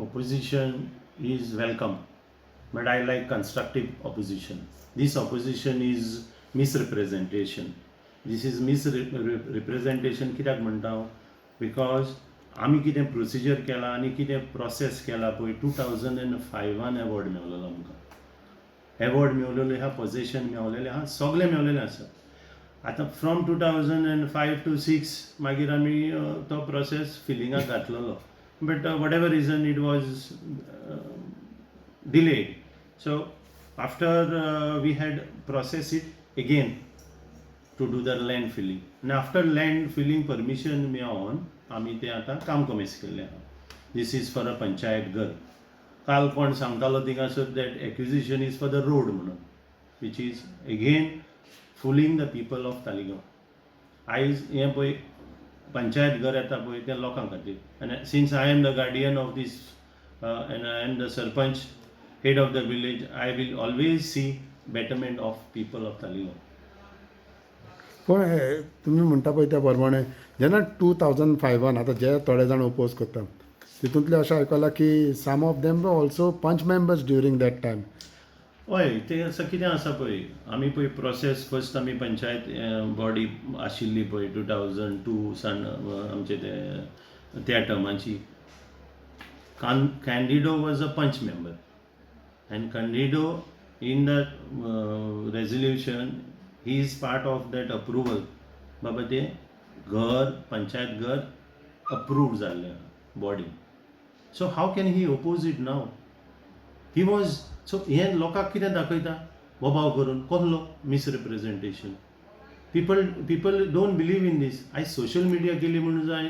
opposition is welcome, but I like constructive opposition. This opposition is misrepresentation. This is misrepresentation कित्याक म्हणटा हांव? Because आमी कितें procedure केला आनी कितें प्रोसेस केला पळय 2005 एवॉर्ड मेळलेलो आमकां. एवॉर्ड मेळलेले आहा, पोझिशन मेळलेलें आहा, सगळें मेळलेलें आसा. आतां फ्रॉम 2005 to 6 मागीर आमी तो प्रोसेस फिलिंगाक घातलेलो, but what reason it was delayed. So after we had processed it again to do the land filling, and after land filling permission मेळोन आमी तें आतां काम कमेस केल्लें आहा. This is for a panchayat घर. काल कोण सांगतालो थिंगासर that acquisition is for the road म्हणून, which is again fooling the people of Taligaon. आयज हें पळय पंचायत घर येता पळय तें लोकां खातीर, and since I am the guardian of this and I am the sarpanch, head of the village, I will always see betterment of people of Taligaon. पण तुमी म्हणटा पळय त्या प्रमाणे जेन्ना 2005 आतां जे थोडे जाण ओपोज करता तितूंतले अशें आयकलां की some of them also panch members during that time. हय, तें असं कितें आसा पळय, आमी पळय प्रोसेस फर्स्ट आमी पंचायत बॉडी आशिल्ली पळय 2002 सान आमचे त्या टर्माची. Candido was a punch member, and Candido in the resolution he is part of that approval. बाबा ते घर पंचायत घर approved जाल्लें body. So how can he oppose it now? He was so हें लोकांक कितें दाखयता बोबाव करून कसलो misrepresentation. People don't believe in this. आयज सोशल मिडिया केली म्हणून जाय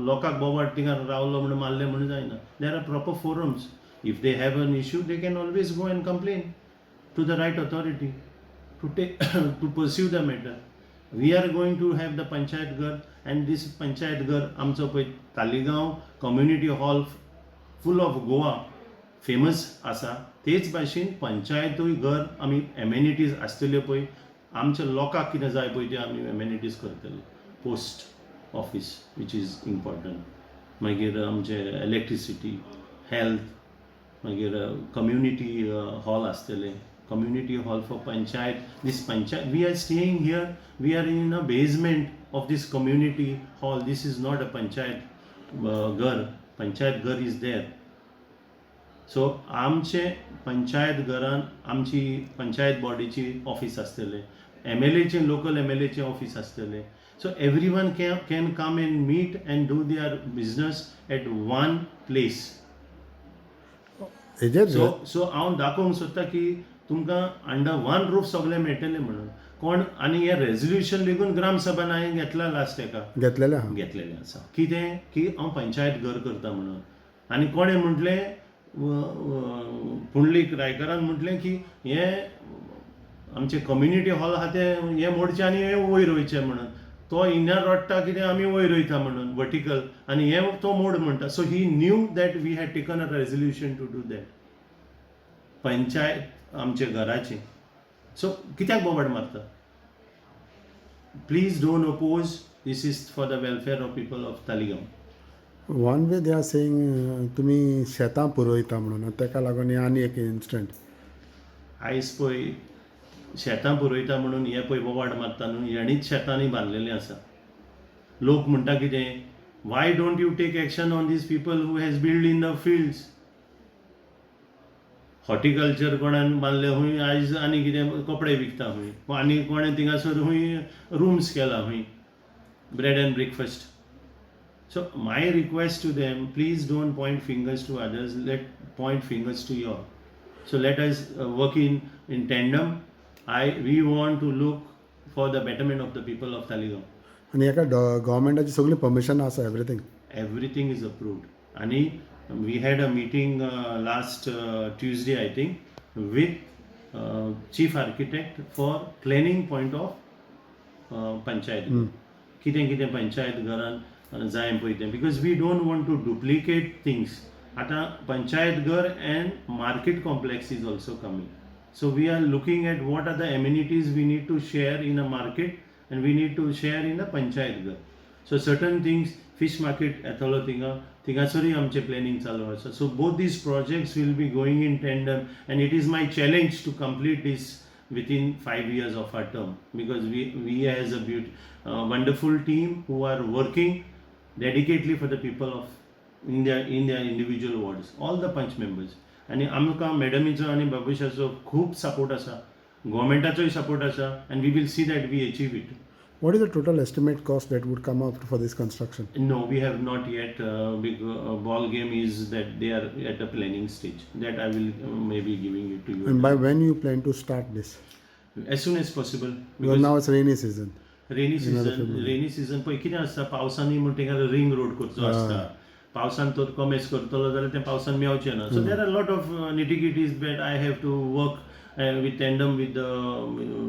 लोकांक बोबाट थिंगा रावलो म्हणून मारले म्हणून जायना. There are proper forums. If they have an issue they can always go and complain to the right authority to pursue the matter. We are going to have the panchayat घर, अँड दीस पंचायत घर आमचो पळय Taleigao community hall full of Goa famous आसा. तेच भाशेन पंचायतूय घर आमी amenities आसतल्यो पळय आमच्या लोकांक कितें जाय पळय ते आमी एमेनिटीज करतले. Post office which is important, मागीर आमचे इलेक्ट्रिसिटी, हेल्थ, मागीर कम्युनिटी हॉल आसतले, community hall for panchayat. This panchayat we are staying here, we are in a basement of this community hall. This is not a panchayat घर. पंचायत घर is there. सो आमचे पंचायत घरान आमची पंचायत बॉडीची ऑफिस आसतले, MLAचे लोकल MLAचे ऑफिस आसतले. So every one can come and meet and do their business at one place. So हांव दाखोवंक सोदता की तुमकां अंडर वन रूफ सगळें मेळटलें म्हणून. कोण आनी हें रेजोल्युशन लेगून ग्रामसभान हांवें घेतला लास्ट हेका घेतलेलें आसा. कितें की हांव पंचायत घर करता म्हणून. आनी कोणें म्हटलें पुंडलीक रायकरान म्हटलें की हें आमचे कम्युनिटी हॉल आहा तें हें मोडचें आनी हें वयर वयचें म्हणून. तो इन्नर रडटा कितें आमी वयर वयता म्हणून वर्टिकल, आनी हें तो मोड म्हणटा. So he knew that we had taken a resolution to do that panchayat आमच्या घराची. सो कित्याक बोबाड मारता? Please don't oppose. This is for the welfare of people of Taligaon. One way they are saying तुमी शेतां पुरोयता म्हणून, ताका लागून हें आनी एक इन्स्टंट. आयज पळय शेतां पुरोयता म्हणून हे पळय बोवाड मारता न्हू, हेणीच शेतांनी बांदलेलीं आसा. लोक म्हणटा कितें, why don't you take action on this people who has build in the fields. Horticulture कोणान बांदले खूंय, आयज आनी कितें कपडे विकता खूंय, आनी कोणें थिंगासर खूंय रूम्स केला खूंय, bread and breakfast. So my request to them, please don't point fingers to others, let point fingers to your. So let us work in tandem. We want to look for the betterment of the people of Taligaon. आनी हेका गव्हर्मेंटाची सगळी permission आसा, Everything is approved. आणि we had a meeting last Tuesday I think with chief architect for planning point of panchayat. कितें कितें पंचायत घरान जाय पळय तें, because we don't want to duplicate things. आतां पंचायत घर and market complex is also coming. So we are looking at what are the amenities we need to share in a market and we need to share in a panchayat घर. So certain things fish market येतलो थिंगासरूय आमचे planning चालू आसा. So both these projects will be going in tandem and it is my challenge to complete this within 5 years of our term, because we as a wonderful team who are working dedicatedly for the people of in their individual wards, all the punch members. आणि आमकां मॅडमीचो आनी बाबुशाचो खूब support आसा, गव्हर्मेंटाचोय support आसा, and we will see that we achieve it. What is the total estimate cost that would come up for this construction? No, we have not yet. Big ball game is that they are at the planning stage. That I will maybe giving it to you And by when you plan to start this? as soon as possible. Because now it's rainy season. Rainy season पळय कितें आसता, पावसांनी म्हणटा ring road करचो आसता, पावसान तो कमेस करतलो जाल्यार तें पावसान मेवचें ना. So there are lot of nitty gritties that I have to work with tandem with the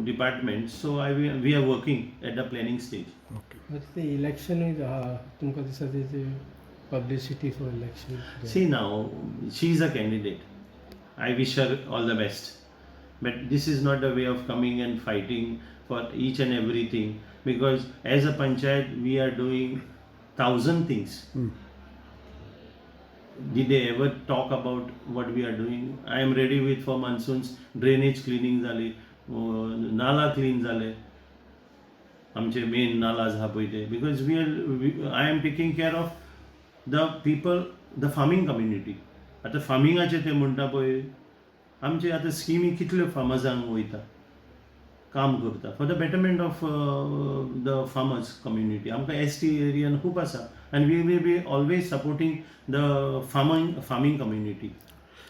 department. So we are working at the planning stage. Okay. But the election is तुमकां दिसता तेजी publicity for election. See now, she is a candidate. I wish her all the best. But this is not the way of coming and fighting for each and everything, because as a panchayat we are doing 1,000 things. Did they ever talk about what we are doing? I am ready with for monsoons, drainage cleaning जाली, नाला clean जाले, आमचे main नाला आहा पळय ते, because I am taking care of the people, the farming community. आतां फार्मिंगाचे ते म्हणटा पळय, आमचे आतां स्किमी कितल्यो फार्मर्सांक वयता, काम करता for the betterment of the farmers community. आमकां ST एरियान खूब आसा, and we will be always supporting the farming community.